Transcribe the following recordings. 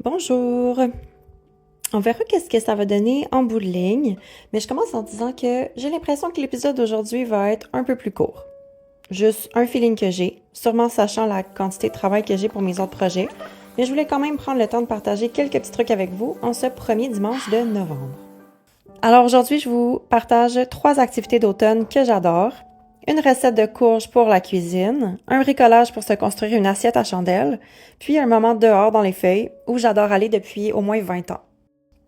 Bonjour! On verra qu'est-ce que ça va donner en bout de ligne, mais je commence en disant que j'ai l'impression que l'épisode d'aujourd'hui va être un peu plus court. Juste un feeling que j'ai, sûrement sachant la quantité de travail que j'ai pour mes autres projets, mais je voulais quand même prendre le temps de partager quelques petits trucs avec vous en ce premier dimanche de novembre. Alors aujourd'hui, je vous partage 3 activités d'automne que j'adore, une recette de courge pour la cuisine, un bricolage pour se construire une assiette à chandelle, puis un moment dehors dans les feuilles où j'adore aller depuis au moins 20 ans.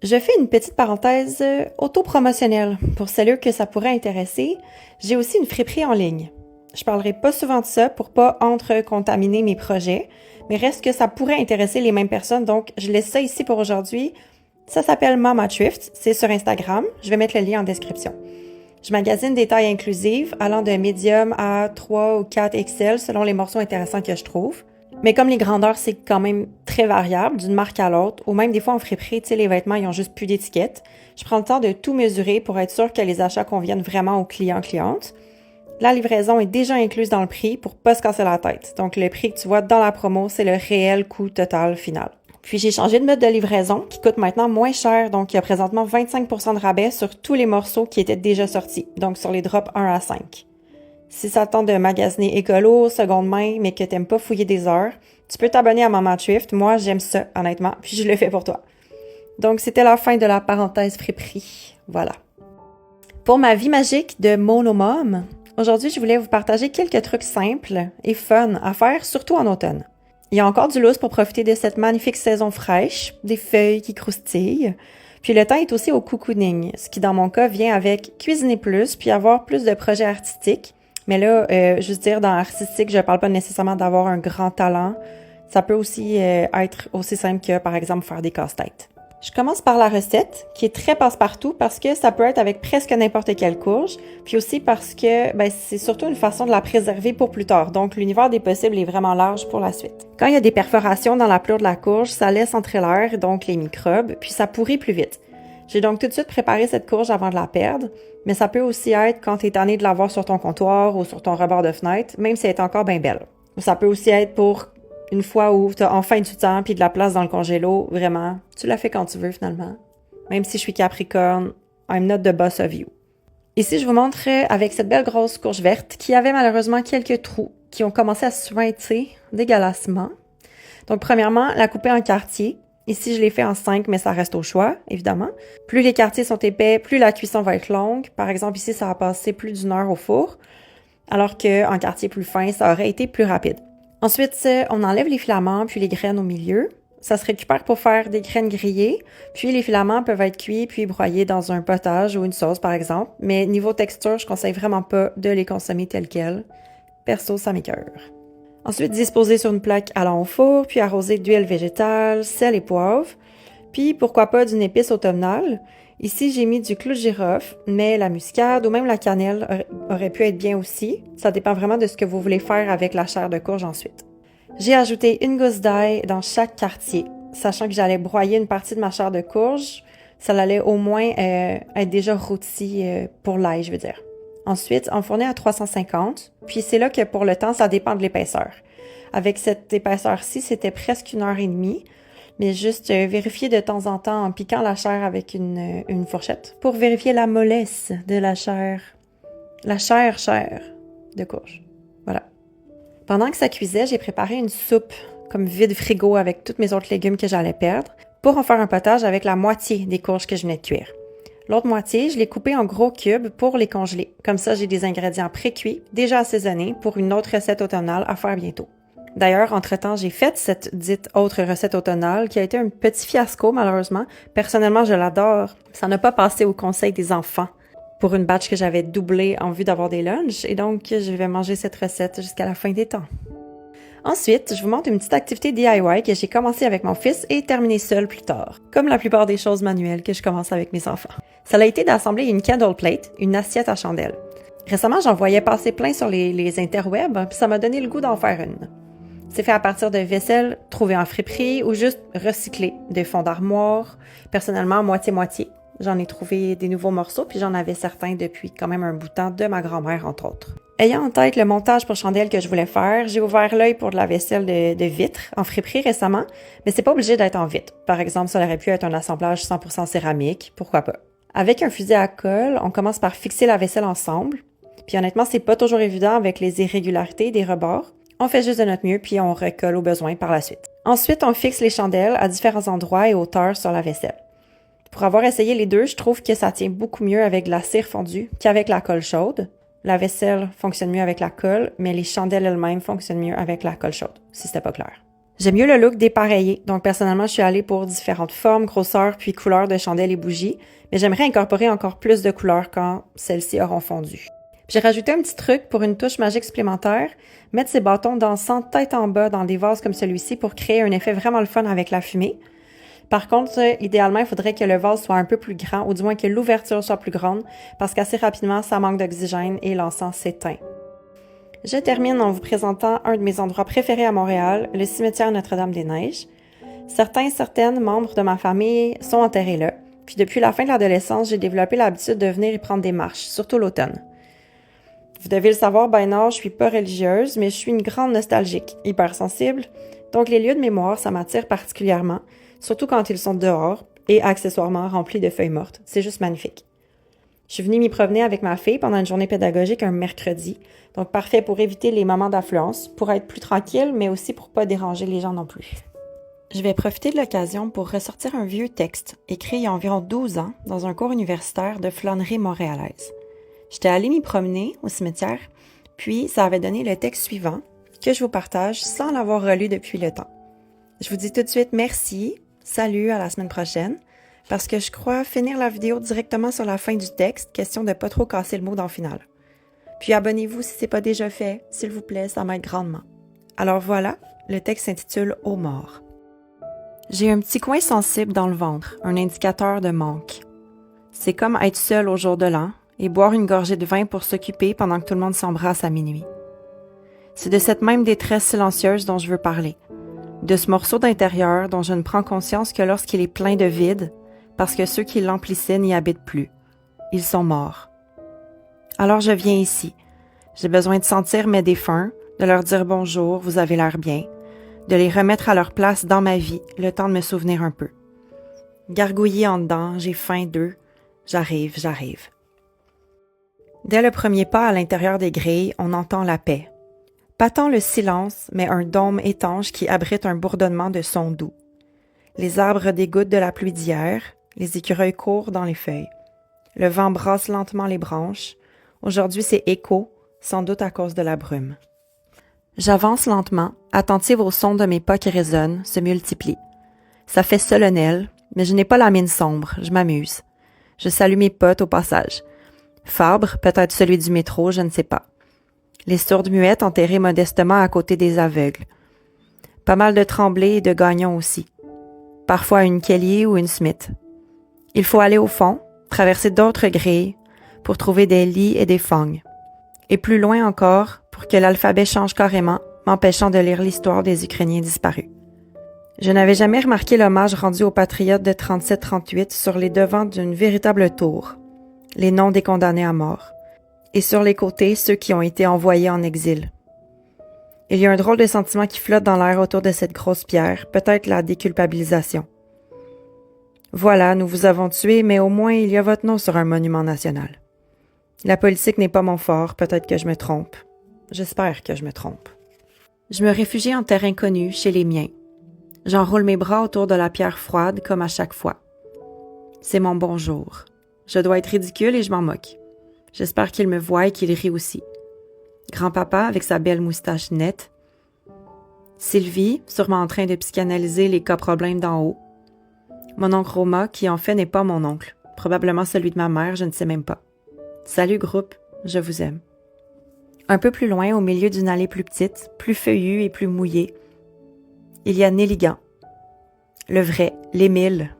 Je fais une petite parenthèse auto-promotionnelle pour celles que ça pourrait intéresser. J'ai aussi une friperie en ligne. Je parlerai pas souvent de ça pour pas entre-contaminer mes projets, mais reste que ça pourrait intéresser les mêmes personnes, donc je laisse ça ici pour aujourd'hui. Ça s'appelle Mama Thrift, c'est sur Instagram, je vais mettre le lien en description. Je magasine des tailles inclusives allant de médium à 3 ou 4 XL selon les morceaux intéressants que je trouve. Mais comme les grandeurs, c'est quand même très variable d'une marque à l'autre, ou même des fois en friperie, tu sais, les vêtements, ils ont juste plus d'étiquette. Je prends le temps de tout mesurer pour être sûr que les achats conviennent vraiment aux clients-clientes. La livraison est déjà incluse dans le prix pour pas se casser la tête. Donc, le prix que tu vois dans la promo, c'est le réel coût total final. Puis, j'ai changé de mode de livraison qui coûte maintenant moins cher. Donc, il y a présentement 25% de rabais sur tous les morceaux qui étaient déjà sortis. Donc, sur les drops 1 à 5. Si ça te tente de magasiner écolo, seconde main, mais que t'aimes pas fouiller des heures, tu peux t'abonner à Mama Thrift. Moi, j'aime ça, honnêtement, puis je le fais pour toi. Donc, c'était la fin de la parenthèse friperie. Voilà. Pour ma vie magique de monomome, aujourd'hui, je voulais vous partager quelques trucs simples et fun à faire, surtout en automne. Il y a encore du lousse pour profiter de cette magnifique saison fraîche, des feuilles qui croustillent. Puis le temps est aussi au cocooning, ce qui dans mon cas vient avec cuisiner plus puis avoir plus de projets artistiques. Mais là, juste dire, dans artistique, je parle pas nécessairement d'avoir un grand talent. Ça peut aussi être aussi simple que, par exemple, faire des casse-têtes. Je commence par la recette, qui est très passe-partout parce que ça peut être avec presque n'importe quelle courge, puis aussi parce que c'est surtout une façon de la préserver pour plus tard. Donc, l'univers des possibles est vraiment large pour la suite. Quand il y a des perforations dans la pelouse de la courge, ça laisse entrer l'air, donc les microbes, puis ça pourrit plus vite. J'ai donc tout de suite préparé cette courge avant de la perdre, mais ça peut aussi être quand t'es tanné de l'avoir sur ton comptoir ou sur ton rebord de fenêtre, même si elle est encore bien belle. Ou ça peut aussi être pour une fois où t'as enfin du temps puis de la place dans le congélo, vraiment, tu la fais quand tu veux finalement. Même si je suis Capricorne, I'm not the boss of you. Ici, je vous montre avec cette belle grosse courge verte qui avait malheureusement quelques trous qui ont commencé à se suinter dégueulassement. Donc, premièrement, la couper en quartiers. Ici, je l'ai fait en 5, mais ça reste au choix, évidemment. Plus les quartiers sont épais, plus la cuisson va être longue. Par exemple, ici, ça va passer plus d'1 heure au four, alors qu'en quartier plus fin, ça aurait été plus rapide. Ensuite, on enlève les filaments puis les graines au milieu. Ça se récupère pour faire des graines grillées, puis les filaments peuvent être cuits puis broyés dans un potage ou une sauce, par exemple. Mais niveau texture, je conseille vraiment pas de les consommer tels quels. Perso, ça m'écoeure. Ensuite, disposer sur une plaque allant au four, puis arroser d'huile végétale, sel et poivre. Puis, pourquoi pas d'une épice automnale. Ici, j'ai mis du clou de girofle, mais la muscade ou même la cannelle aurait pu être bien aussi. Ça dépend vraiment de ce que vous voulez faire avec la chair de courge ensuite. J'ai ajouté une gousse d'ail dans chaque quartier, sachant que j'allais broyer une partie de ma chair de courge. Ça allait au moins être déjà rôti pour l'ail, je veux dire. Ensuite, enfourner à 350, puis c'est là que pour le temps, ça dépend de l'épaisseur. Avec cette épaisseur-ci, c'était presque 1 heure et demie, mais juste vérifier de temps en temps en piquant la chair avec une fourchette pour vérifier la mollesse de la chair. La chair de courge. Voilà. Pendant que ça cuisait, j'ai préparé une soupe comme vide frigo avec tous mes autres légumes que j'allais perdre pour en faire un potage avec la moitié des courges que je venais de cuire. L'autre moitié, je l'ai coupée en gros cubes pour les congeler. Comme ça, j'ai des ingrédients pré-cuits, déjà assaisonnés pour une autre recette automnale à faire bientôt. D'ailleurs, entre-temps, j'ai fait cette dite autre recette automnale qui a été un petit fiasco, malheureusement. Personnellement, je l'adore. Ça n'a pas passé au conseil des enfants pour une batch que j'avais doublée en vue d'avoir des lunchs. Et donc, je vais manger cette recette jusqu'à la fin des temps. Ensuite, je vous montre une petite activité DIY que j'ai commencé avec mon fils et terminée seule plus tard. Comme la plupart des choses manuelles que je commence avec mes enfants. Ça a été d'assembler une candle plate, une assiette à chandelle. Récemment, j'en voyais passer plein sur les interwebs, puis ça m'a donné le goût d'en faire une. C'est fait à partir de vaisselle trouvée en friperie ou juste recyclée de fonds d'armoire. Personnellement, moitié-moitié. J'en ai trouvé des nouveaux morceaux, puis j'en avais certains depuis quand même un bout de temps de ma grand-mère, entre autres. Ayant en tête le montage pour chandelle que je voulais faire, j'ai ouvert l'œil pour de la vaisselle de vitre en friperie récemment, mais c'est pas obligé d'être en vitre. Par exemple, ça aurait pu être un assemblage 100% céramique, pourquoi pas. Avec un fusil à colle, on commence par fixer la vaisselle ensemble, puis honnêtement, c'est pas toujours évident avec les irrégularités des rebords. On fait juste de notre mieux, puis on recolle au besoin par la suite. Ensuite, on fixe les chandelles à différents endroits et hauteurs sur la vaisselle. Pour avoir essayé les deux, je trouve que ça tient beaucoup mieux avec de la cire fondue qu'avec la colle chaude. La vaisselle fonctionne mieux avec la colle, mais les chandelles elles-mêmes fonctionnent mieux avec la colle chaude, si c'était pas clair. J'aime mieux le look dépareillé, donc personnellement, je suis allée pour différentes formes, grosseurs, puis couleurs de chandelles et bougies, mais j'aimerais incorporer encore plus de couleurs quand celles-ci auront fondu. J'ai rajouté un petit truc pour une touche magique supplémentaire, mettre ces bâtons d'encens tête en bas dans des vases comme celui-ci pour créer un effet vraiment le fun avec la fumée. Par contre, idéalement, il faudrait que le vase soit un peu plus grand, ou du moins que l'ouverture soit plus grande, parce qu'assez rapidement, ça manque d'oxygène et l'encens s'éteint. Je termine en vous présentant un de mes endroits préférés à Montréal, le cimetière Notre-Dame-des-Neiges. Certaines membres de ma famille sont enterrés là, puis depuis la fin de l'adolescence, j'ai développé l'habitude de venir y prendre des marches, surtout l'automne. Vous devez le savoir, ben non, je suis pas religieuse, mais je suis une grande nostalgique, hypersensible, donc les lieux de mémoire, ça m'attire particulièrement, surtout quand ils sont dehors et accessoirement remplis de feuilles mortes. C'est juste magnifique. Je suis venue m'y promener avec ma fille pendant une journée pédagogique un mercredi, donc parfait pour éviter les moments d'affluence, pour être plus tranquille, mais aussi pour pas déranger les gens non plus. Je vais profiter de l'occasion pour ressortir un vieux texte, écrit il y a environ 12 ans dans un cours universitaire de flânerie montréalaise. J'étais allée m'y promener au cimetière, puis ça avait donné le texte suivant, que je vous partage sans l'avoir relu depuis le temps. Je vous dis tout de suite merci, salut, à la semaine prochaine, parce que je crois finir la vidéo directement sur la fin du texte, question de pas trop casser le mot dans le final. Puis abonnez-vous si c'est pas déjà fait, s'il vous plaît, ça m'aide grandement. Alors voilà, le texte s'intitule « Aux morts ». J'ai un petit coin sensible dans le ventre, un indicateur de manque. C'est comme être seul au jour de l'an et boire une gorgée de vin pour s'occuper pendant que tout le monde s'embrasse à minuit. C'est de cette même détresse silencieuse dont je veux parler, de ce morceau d'intérieur dont je ne prends conscience que lorsqu'il est plein de vide, parce que ceux qui l'emplissaient n'y habitent plus. Ils sont morts. Alors je viens ici. J'ai besoin de sentir mes défunts, de leur dire bonjour, vous avez l'air bien, de les remettre à leur place dans ma vie, le temps de me souvenir un peu. Gargouiller en dedans, j'ai faim d'eux, j'arrive. Dès le premier pas à l'intérieur des grilles, on entend la paix. Pas tant le silence, mais un dôme étanche qui abrite un bourdonnement de sons doux. Les arbres dégoûtent de la pluie d'hier, les écureuils courent dans les feuilles. Le vent brasse lentement les branches. Aujourd'hui, c'est écho, sans doute à cause de la brume. J'avance lentement, attentive aux sons de mes pas qui résonnent, se multiplient. Ça fait solennel, mais je n'ai pas la mine sombre, je m'amuse. Je salue mes potes au passage. Fabre, peut-être celui du métro, je ne sais pas. Les sourdes muettes enterrées modestement à côté des aveugles. Pas mal de tremblés et de gagnons aussi. Parfois une Kelly ou une Smith. Il faut aller au fond, traverser d'autres grilles, pour trouver des lits et des fangs. Et plus loin encore, pour que l'alphabet change carrément, m'empêchant de lire l'histoire des Ukrainiens disparus. Je n'avais jamais remarqué l'hommage rendu aux patriotes de 37-38 sur les devants d'une véritable tour, les noms des condamnés à mort, et sur les côtés ceux qui ont été envoyés en exil. Il y a un drôle de sentiment qui flotte dans l'air autour de cette grosse pierre, peut-être la déculpabilisation. Voilà, nous vous avons tué, mais au moins il y a votre nom sur un monument national. La politique n'est pas mon fort, peut-être que je me trompe. J'espère que je me trompe. Je me réfugie en terrain connu, chez les miens. J'enroule mes bras autour de la pierre froide, comme à chaque fois. C'est mon bonjour. Je dois être ridicule et je m'en moque. J'espère qu'il me voit et qu'il rit aussi. Grand-papa, avec sa belle moustache nette. Sylvie, sûrement en train de psychanalyser les cas problèmes d'en haut. Mon oncle Roma, qui en fait n'est pas mon oncle. Probablement celui de ma mère, je ne sais même pas. Salut groupe, je vous aime. Un peu plus loin, au milieu d'une allée plus petite, plus feuillue et plus mouillée, il y a Néligan. Le vrai, l'Émile.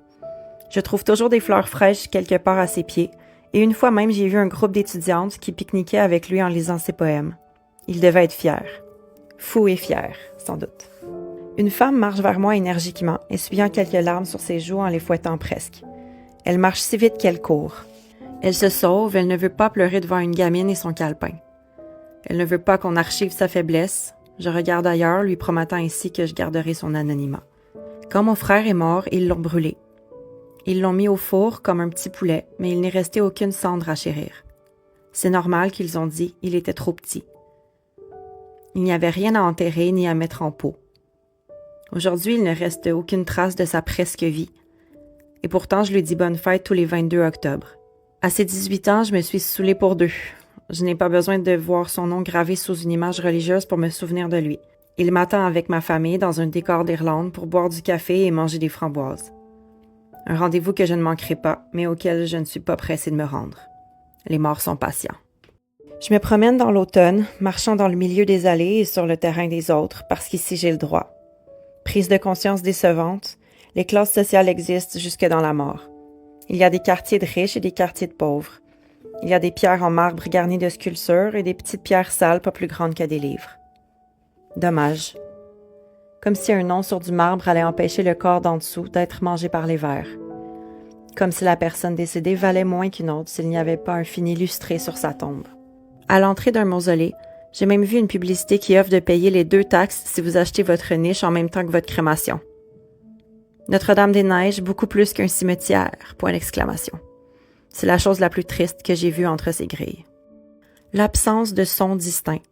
Je trouve toujours des fleurs fraîches quelque part à ses pieds, et une fois même j'ai vu un groupe d'étudiantes qui pique-niquaient avec lui en lisant ses poèmes. Il devait être fier. Fou et fier, sans doute. Une femme marche vers moi énergiquement, essuyant quelques larmes sur ses joues en les fouettant presque. Elle marche si vite qu'elle court. Elle se sauve, elle ne veut pas pleurer devant une gamine et son calepin. Elle ne veut pas qu'on archive sa faiblesse. Je regarde ailleurs, lui promettant ainsi que je garderai son anonymat. Quand mon frère est mort, ils l'ont brûlé. Ils l'ont mis au four comme un petit poulet, mais il n'est resté aucune cendre à chérir. C'est normal qu'ils ont dit, il était trop petit. Il n'y avait rien à enterrer ni à mettre en pot. Aujourd'hui, il ne reste aucune trace de sa presque vie. Et pourtant, je lui dis bonne fête tous les 22 octobre. À ses 18 ans, je me suis saoulée pour deux. Je n'ai pas besoin de voir son nom gravé sous une image religieuse pour me souvenir de lui. Il m'attend avec ma famille dans un décor d'Irlande pour boire du café et manger des framboises. Un rendez-vous que je ne manquerai pas, mais auquel je ne suis pas pressée de me rendre. Les morts sont patients. Je me promène dans l'automne, marchant dans le milieu des allées et sur le terrain des autres, parce qu'ici j'ai le droit. Prise de conscience décevante, les classes sociales existent jusque dans la mort. Il y a des quartiers de riches et des quartiers de pauvres. Il y a des pierres en marbre garnies de sculptures et des petites pierres sales pas plus grandes que des livres. Dommage. Comme si un nom sur du marbre allait empêcher le corps d'en dessous d'être mangé par les vers. Comme si la personne décédée valait moins qu'une autre s'il n'y avait pas un fini lustré sur sa tombe. À l'entrée d'un mausolée, j'ai même vu une publicité qui offre de payer les 2 taxes si vous achetez votre niche en même temps que votre crémation. Notre-Dame-des-Neiges, beaucoup plus qu'un cimetière, point d'exclamation. C'est la chose la plus triste que j'ai vue entre ces grilles. L'absence de sons distincts,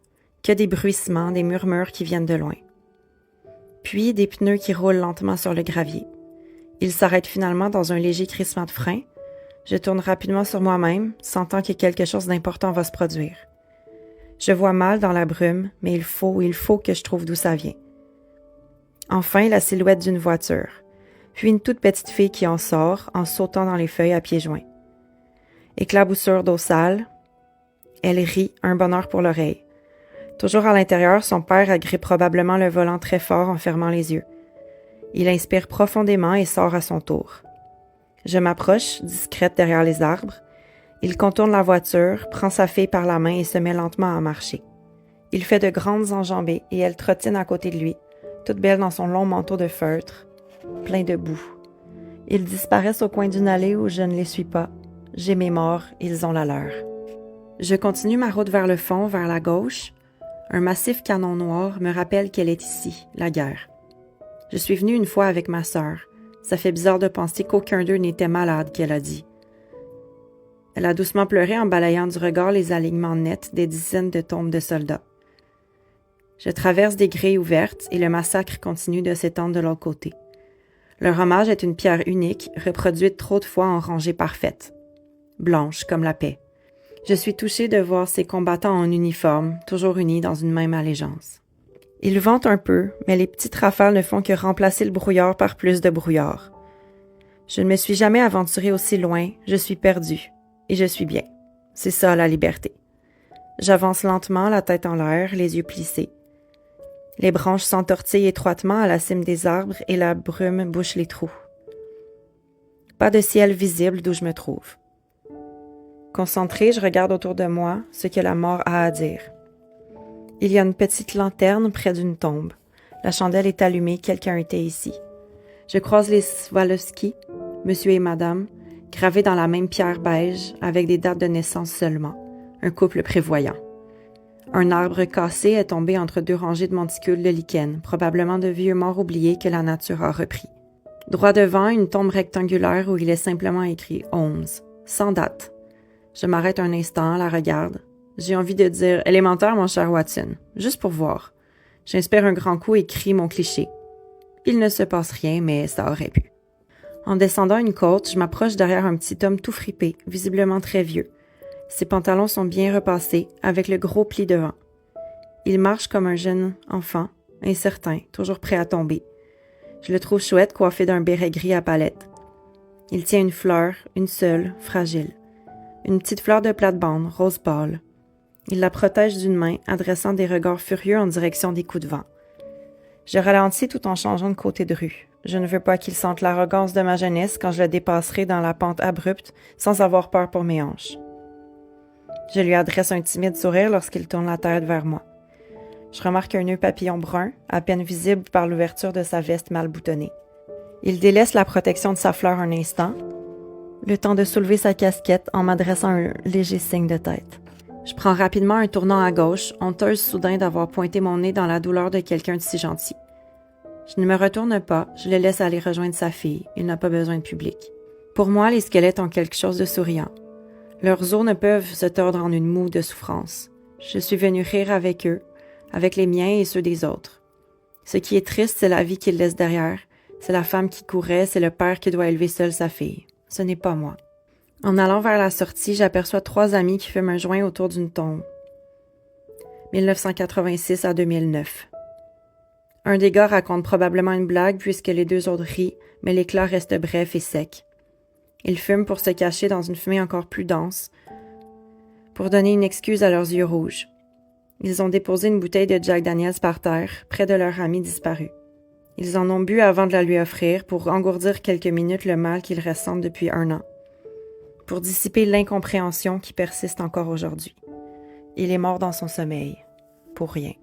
que des bruissements, des murmures qui viennent de loin. Puis des pneus qui roulent lentement sur le gravier. Ils s'arrêtent finalement dans un léger crissement de frein. Je tourne rapidement sur moi-même, sentant que quelque chose d'important va se produire. Je vois mal dans la brume, mais il faut que je trouve d'où ça vient. Enfin, la silhouette d'une voiture, puis une toute petite fille qui en sort en sautant dans les feuilles à pieds joints. Éclaboussure d'eau sale. Elle rit, un bonheur pour l'oreille. Toujours à l'intérieur, son père agrippe probablement le volant très fort en fermant les yeux. Il inspire profondément et sort à son tour. Je m'approche, discrète derrière les arbres. Il contourne la voiture, prend sa fille par la main et se met lentement à marcher. Il fait de grandes enjambées et elle trottine à côté de lui, toute belle dans son long manteau de feutre, plein de boue. Ils disparaissent au coin d'une allée où je ne les suis pas. J'ai mes morts, ils ont la leur. Je continue ma route vers le fond, vers la gauche. Un massif canon noir me rappelle qu'elle est ici, la guerre. Je suis venue une fois avec ma sœur. Ça fait bizarre de penser qu'aucun d'eux n'était malade, qu'elle a dit. Elle a doucement pleuré en balayant du regard les alignements nets des dizaines de tombes de soldats. Je traverse des grilles ouvertes et le massacre continue de s'étendre de l'autre côté. Leur hommage est une pierre unique, reproduite trop de fois en rangée parfaite. Blanche comme la paix. Je suis touchée de voir ces combattants en uniforme, toujours unis dans une même allégeance. Il vente un peu, mais les petites rafales ne font que remplacer le brouillard par plus de brouillard. Je ne me suis jamais aventurée aussi loin, je suis perdue. Et je suis bien. C'est ça, la liberté. J'avance lentement, la tête en l'air, les yeux plissés. Les branches s'entortillent étroitement à la cime des arbres et la brume bouche les trous. Pas de ciel visible d'où je me trouve. Concentrée, je regarde autour de moi ce que la mort a à dire. Il y a une petite lanterne près d'une tombe. La chandelle est allumée, quelqu'un était ici. Je croise les Swalowski, monsieur et madame, gravés dans la même pierre beige, avec des dates de naissance seulement. Un couple prévoyant. Un arbre cassé est tombé entre 2 rangées de monticules de lichen, probablement de vieux morts oubliés que la nature a repris. Droit devant, une tombe rectangulaire où il est simplement écrit 11, sans date. Je m'arrête un instant, la regarde. J'ai envie de dire « élémentaire, mon cher Watson », juste pour voir. J'inspire un grand coup et crie mon cliché. Il ne se passe rien, mais ça aurait pu. En descendant une côte, je m'approche derrière un petit homme tout fripé, visiblement très vieux. Ses pantalons sont bien repassés, avec le gros pli devant. Il marche comme un jeune enfant, incertain, toujours prêt à tomber. Je le trouve chouette, coiffé d'un béret gris à palettes. Il tient une fleur, une seule, fragile. Une petite fleur de plate-bande, rose pâle. Il la protège d'une main, adressant des regards furieux en direction des coups de vent. Je ralentis tout en changeant de côté de rue. Je ne veux pas qu'il sente l'arrogance de ma jeunesse quand je le dépasserai dans la pente abrupte sans avoir peur pour mes hanches. Je lui adresse un timide sourire lorsqu'il tourne la tête vers moi. Je remarque un nœud papillon brun, à peine visible par l'ouverture de sa veste mal boutonnée. Il délaisse la protection de sa fleur un instant, le temps de soulever sa casquette en m'adressant un léger signe de tête. Je prends rapidement un tournant à gauche, honteuse soudain d'avoir pointé mon nez dans la douleur de quelqu'un de si gentil. Je ne me retourne pas, je le laisse aller rejoindre sa fille, il n'a pas besoin de public. Pour moi, les squelettes ont quelque chose de souriant. Leurs os ne peuvent se tordre en une moue de souffrance. Je suis venue rire avec eux, avec les miens et ceux des autres. Ce qui est triste, c'est la vie qu'ils laissent derrière, c'est la femme qui courait, c'est le père qui doit élever seul sa fille. Ce n'est pas moi. En allant vers la sortie, j'aperçois 3 amis qui fument un joint autour d'une tombe. 1986 à 2009. Un des gars raconte probablement une blague puisque les 2 autres rient, mais l'éclat reste bref et sec. Ils fument pour se cacher dans une fumée encore plus dense, pour donner une excuse à leurs yeux rouges. Ils ont déposé une bouteille de Jack Daniels par terre, près de leur ami disparu. Ils en ont bu avant de la lui offrir pour engourdir quelques minutes le mal qu'ils ressentent depuis 1 an, pour dissiper l'incompréhension qui persiste encore aujourd'hui. Il est mort dans son sommeil, pour rien.